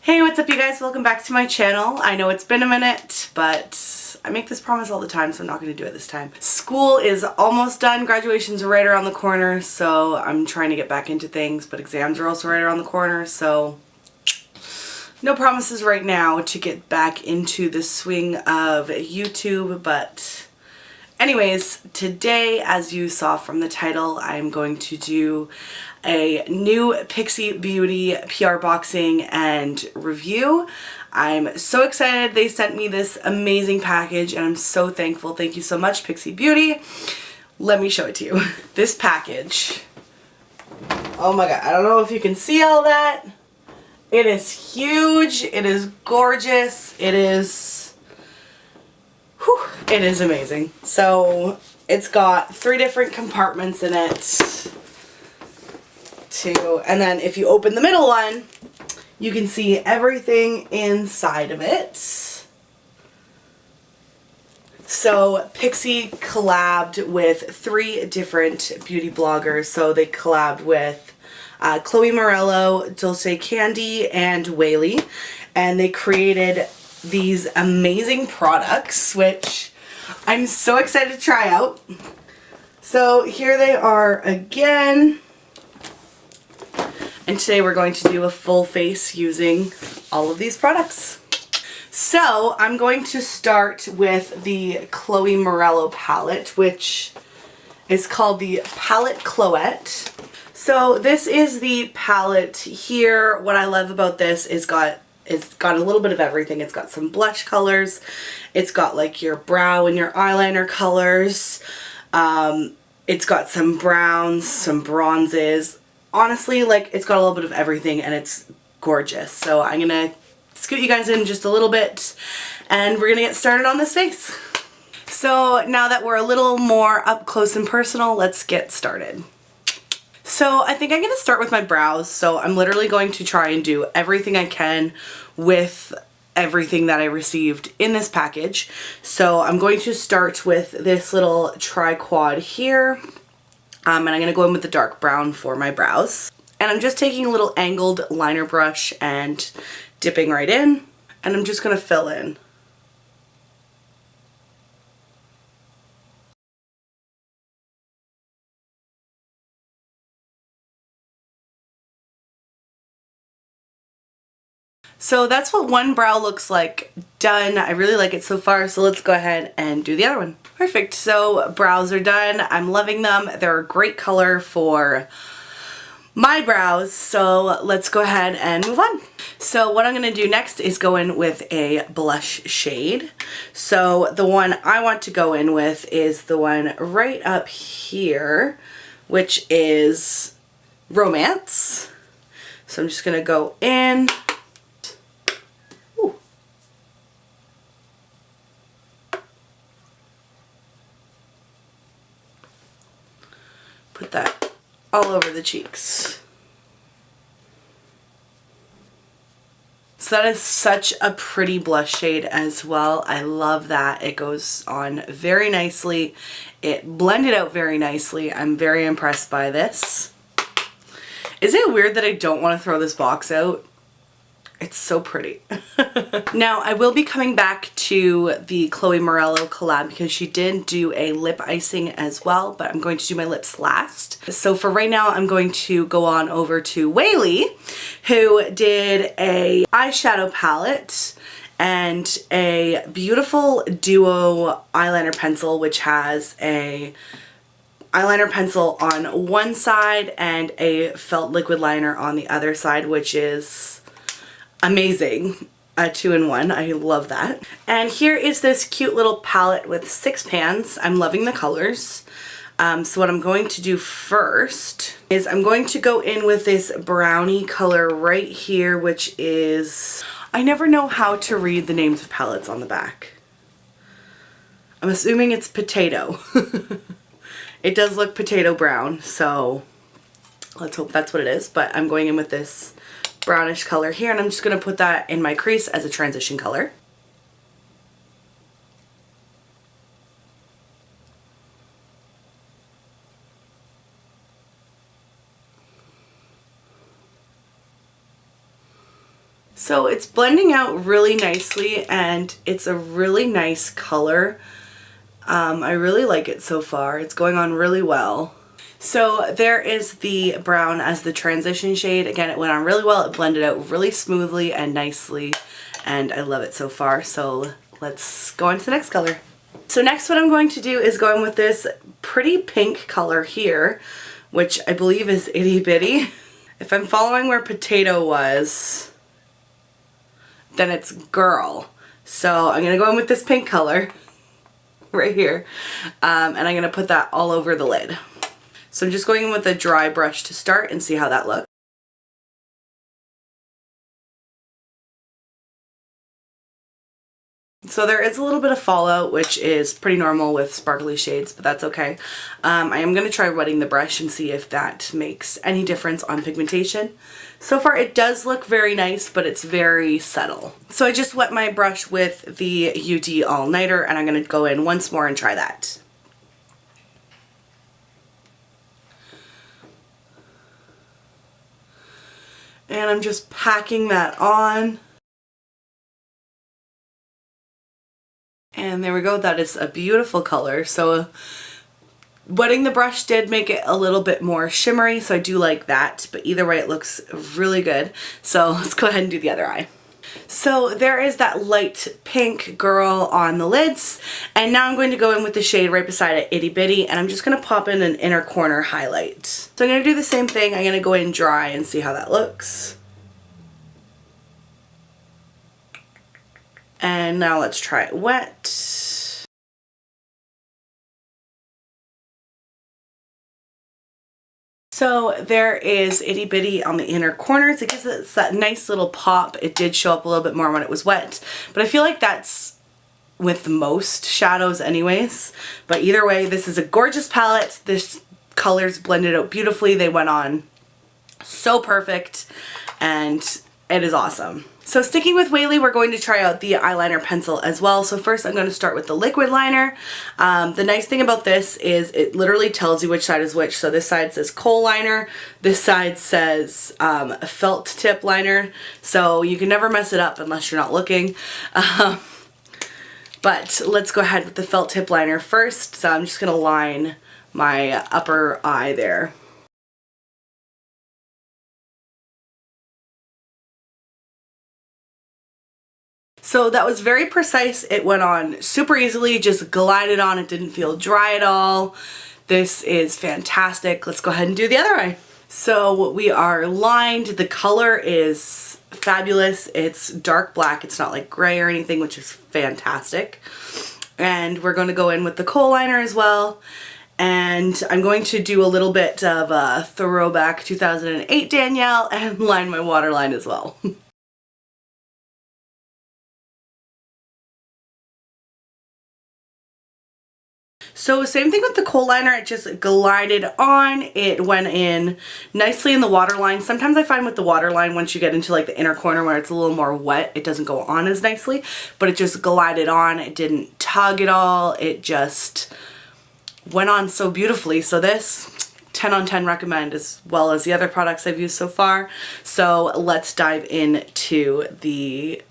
Hey, what's up you guys? Welcome back to my channel. I know it's been a minute, but I make this promise all the time, so I'm not going to do it this time. School is almost done. Graduation's right around the corner, so I'm trying to get back into things, but exams are also right around the corner, so no promises right now to get back into the swing of YouTube, but anyways, today, as you saw from the title, I'm going to do a new Pixi Beauty PR boxing and review. I'm so excited. They sent me this amazing package and I'm so thankful. Thank you so much, Pixi Beauty. Let me show it to you. This package. Oh my god, I don't know if you can see all that. It is huge. It is gorgeous. It is amazing. So it's got 3 different compartments in it. And then if you open the middle one, you can see everything inside of it. So Pixi collabed with 3 different beauty bloggers. So they collabed with Chloe Morello, Dolce Candy, and Weylie. And they created these amazing products, which I'm so excited to try out. So here they are again. And today we're going to do a full face using all of these products. So I'm going to start with the Chloe Morello palette, which is called the Palette Chloette. So this is the palette here. What I love about this is it's got a little bit of everything. It's got some blush colors. It's got like your brow and your eyeliner colors. It's got some browns, some bronzes. Honestly, like, it's got a little bit of everything and it's gorgeous. So I'm gonna scoot you guys in just a little bit and we're gonna get started on this face. So now that we're a little more up close and personal, let's get started. So I think I'm gonna start with my brows. So I'm literally going to try and do everything I can with everything that I received in this package. So I'm going to start with this little tri-quad here. And I'm going to go in with the dark brown for my brows. And I'm just taking a little angled liner brush and dipping right in. And I'm just going to fill in. So that's what one brow looks like done. I really like it so far, so let's go ahead and do the other one. Perfect, so brows are done. I'm loving them. They're a great color for my brows, so let's go ahead and move on. So what I'm going to do next is go in with a blush shade. So the one I want to go in with is the one right up here, which is Romance. So I'm just going to go in. Put that all over the cheeks. So that is such a pretty blush shade as well. I love that. It goes on very nicely. It blended out very nicely. I'm very impressed by this. Is it weird that I don't want to throw this box out? It's so pretty. Now, I will be coming back to the Chloe Morello collab because she did do a lip icing as well, but I'm going to do my lips last. So for right now, I'm going to go on over to Weylie, who did a eyeshadow palette and a beautiful duo eyeliner pencil, which has a eyeliner pencil on one side and a felt liquid liner on the other side, which is amazing. A 2-in-1. I love that. And here is this cute little palette with 6 pans. I'm loving the colors. So what I'm going to do first is I'm going to go in with this brownie color right here, which is, I never know how to read the names of palettes on the back. I'm assuming it's potato. It does look potato brown, so let's hope that's what it is. But I'm going in with this brownish color here and I'm just going to put that in my crease as a transition color. So it's blending out really nicely and it's a really nice color. I really like it so far. It's going on really well. So there is the brown as the transition shade. Again, it went on really well. It blended out really smoothly and nicely and I love it so far. So let's go on to the next color. So next what I'm going to do is go in with this pretty pink color here, which I believe is Itty Bitty. If I'm following where potato was, then it's girl. So I'm going to go in with this pink color right here, and I'm going to put that all over the lid. So I'm just going in with a dry brush to start and see how that looks. So there is a little bit of fallout, which is pretty normal with sparkly shades, but that's okay. I am going to try wetting the brush and see if that makes any difference on pigmentation. So far it does look very nice, but it's very subtle. So I just wet my brush with the UD All Nighter and I'm going to go in once more and try that. And I'm just packing that on. And there we go, that is a beautiful color. So wetting the brush did make it a little bit more shimmery, so I do like that, but either way it looks really good. So let's go ahead and do the other eye. So there is that light pink girl on the lids, and now I'm going to go in with the shade right beside it, Itty Bitty, and I'm just going to pop in an inner corner highlight. So I'm going to do the same thing. I'm going to go in dry and see how that looks. And now let's try it wet. So there is Itty Bitty on the inner corners. It gives it that nice little pop. It did show up a little bit more when it was wet, but I feel like that's with most shadows anyways. But either way, this is a gorgeous palette. This colors blended out beautifully. They went on so perfect and it is awesome. So sticking with Weylie, we're going to try out the eyeliner pencil as well. So first I'm going to start with the liquid liner. The nice thing about this is it literally tells you which side is which. So this side says kohl liner, this side says felt tip liner. So you can never mess it up unless you're not looking. But let's go ahead with the felt tip liner first. So I'm just going to line my upper eye there. So that was very precise. It went on super easily, just glided on. It didn't feel dry at all. This is fantastic. Let's go ahead and do the other eye. So we are lined. The color is fabulous. It's dark black. It's not like gray or anything, which is fantastic. And we're going to go in with the kohl liner as well. And I'm going to do a little bit of a throwback 2008 Danielle and line my waterline as well. So same thing with the kohl liner, it just glided on, it went in nicely in the waterline. Sometimes I find with the waterline, once you get into like the inner corner where it's a little more wet, it doesn't go on as nicely, but it just glided on, it didn't tug at all, it just went on so beautifully. So this, 10 on 10 recommend, as well as the other products I've used so far. So let's dive into the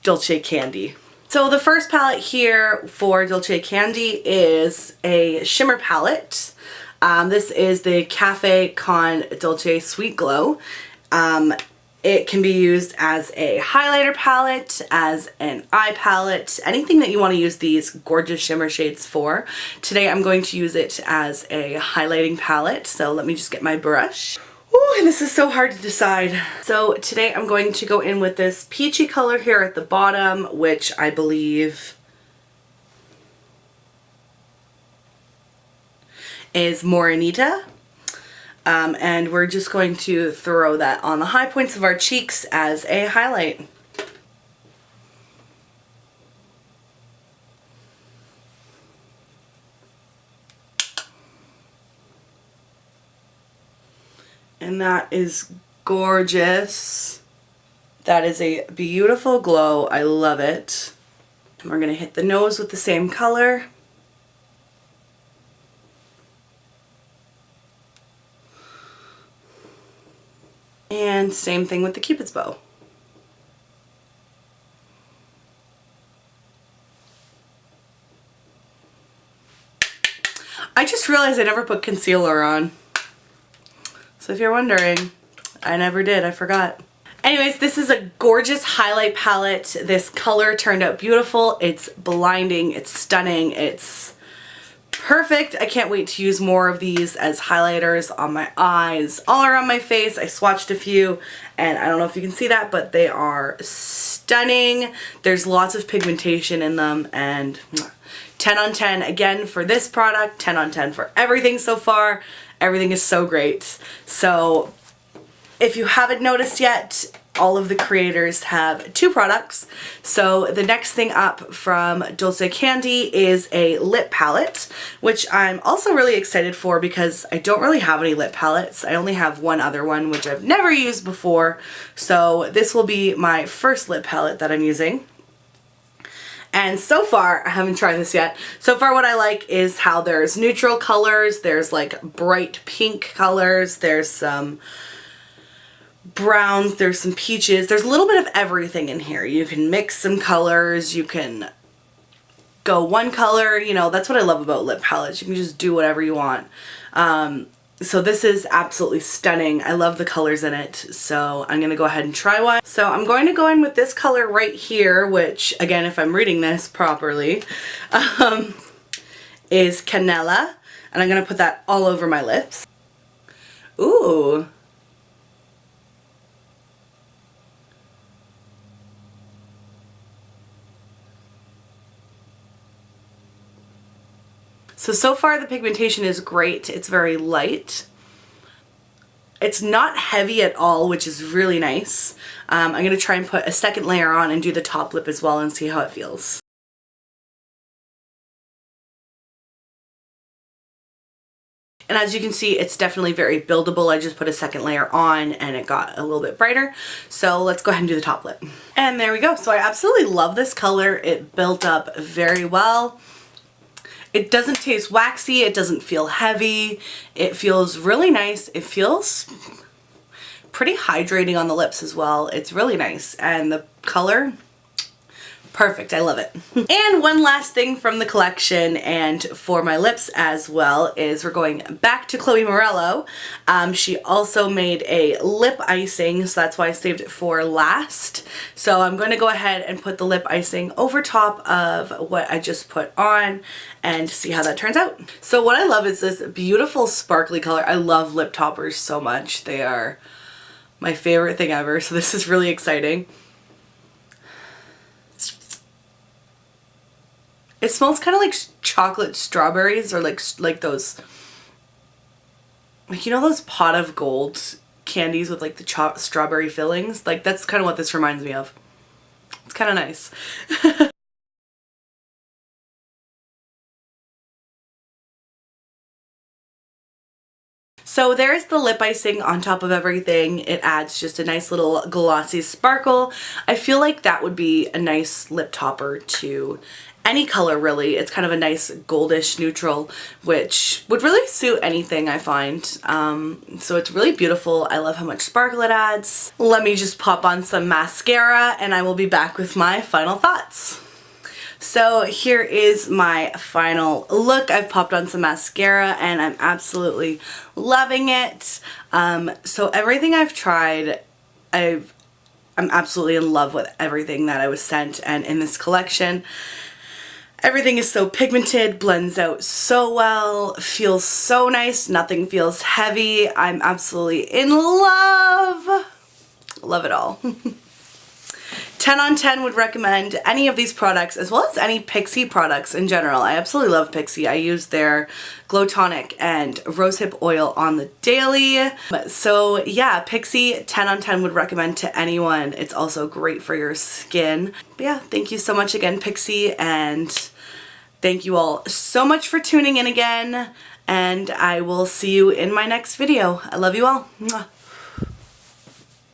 Dolce Candy. So the first palette here for Dolce Candy is a shimmer palette. This is the Cafe Con Dolce Sweet Glow. It can be used as a highlighter palette, as an eye palette, anything that you want to use these gorgeous shimmer shades for. Today I'm going to use it as a highlighting palette, so let me just get my brush. Ooh, and this is so hard to decide. So today I'm going to go in with this peachy color here at the bottom, which I believe is Morenita. And we're just going to throw that on the high points of our cheeks as a highlight. And that is gorgeous. That is a beautiful glow. I love it. And we're going to hit the nose with the same color. And same thing with the Cupid's bow. I just realized I never put concealer on. So if you're wondering, I never did, I forgot. Anyways, this is a gorgeous highlight palette. This color turned out beautiful. It's blinding, it's stunning, it's perfect. I can't wait to use more of these as highlighters on my eyes, all around my face. I swatched a few and I don't know if you can see that, but they are stunning. There's lots of pigmentation in them and 10 on 10 again for this product, 10 on 10 for everything so far. Everything is so great. So if you haven't noticed yet, all of the creators have 2 products. So the next thing up from Dolce Candy is a lip palette, which I'm also really excited for because I don't really have any lip palettes. I only have one other one, which I've never used before. So this will be my first lip palette that I'm using. And so far, I haven't tried this yet, so far what I like is how there's neutral colors, there's like bright pink colors, there's some browns, there's some peaches, there's a little bit of everything in here. You can mix some colors, you can go one color, you know, that's what I love about lip palettes. You can just do whatever you want. So this is absolutely stunning. I love the colors in it, so I'm gonna go ahead and try one. So I'm going to go in with this color right here, which again, if I'm reading this properly, is Canela, and I'm gonna put that all over my lips. Ooh. So far the pigmentation is great. It's very light. It's not heavy at all, which is really nice. I'm going to try and put a second layer on and do the top lip as well and see how it feels. And as you can see, it's definitely very buildable. I just put a second layer on and it got a little bit brighter. So let's go ahead and do the top lip. And there we go. So I absolutely love this color. It built up very well. It doesn't taste waxy, it doesn't feel heavy, it feels really nice, it feels pretty hydrating on the lips as well. It's really nice, and the color, perfect, I love it. And one last thing from the collection and for my lips as well is we're going back to Chloe Morello. She also made a lip icing, so that's why I saved it for last. So I'm going to go ahead and put the lip icing over top of what I just put on and see how that turns out. So what I love is this beautiful sparkly color. I love lip toppers so much. They are my favorite thing ever, so this is really exciting. It smells kind of like chocolate strawberries, or like those, like, you know those pot of gold candies with like the strawberry fillings? Like that's kind of what this reminds me of. It's kind of nice. So there's the lip icing on top of everything. It adds just a nice little glossy sparkle. I feel like that would be a nice lip topper to any color really. It's kind of a nice goldish neutral, which would really suit anything I find. So it's really beautiful. I love how much sparkle it adds. Let me just pop on some mascara and I will be back with my final thoughts. So here is my final look. I've popped on some mascara and I'm absolutely loving it. So everything I've tried, I'm absolutely in love with everything that I was sent and in this collection. Everything is so pigmented, blends out so well, feels so nice, nothing feels heavy. I'm absolutely in love. Love it all. 10 on 10 would recommend any of these products as well as any Pixi products in general. I absolutely love Pixi. I use their Glow Tonic and Rosehip Oil on the daily. So yeah, Pixi 10 on 10 would recommend to anyone. It's also great for your skin. But yeah, thank you so much again, Pixi, and thank you all so much for tuning in again, and I will see you in my next video. I love you all. Mwah.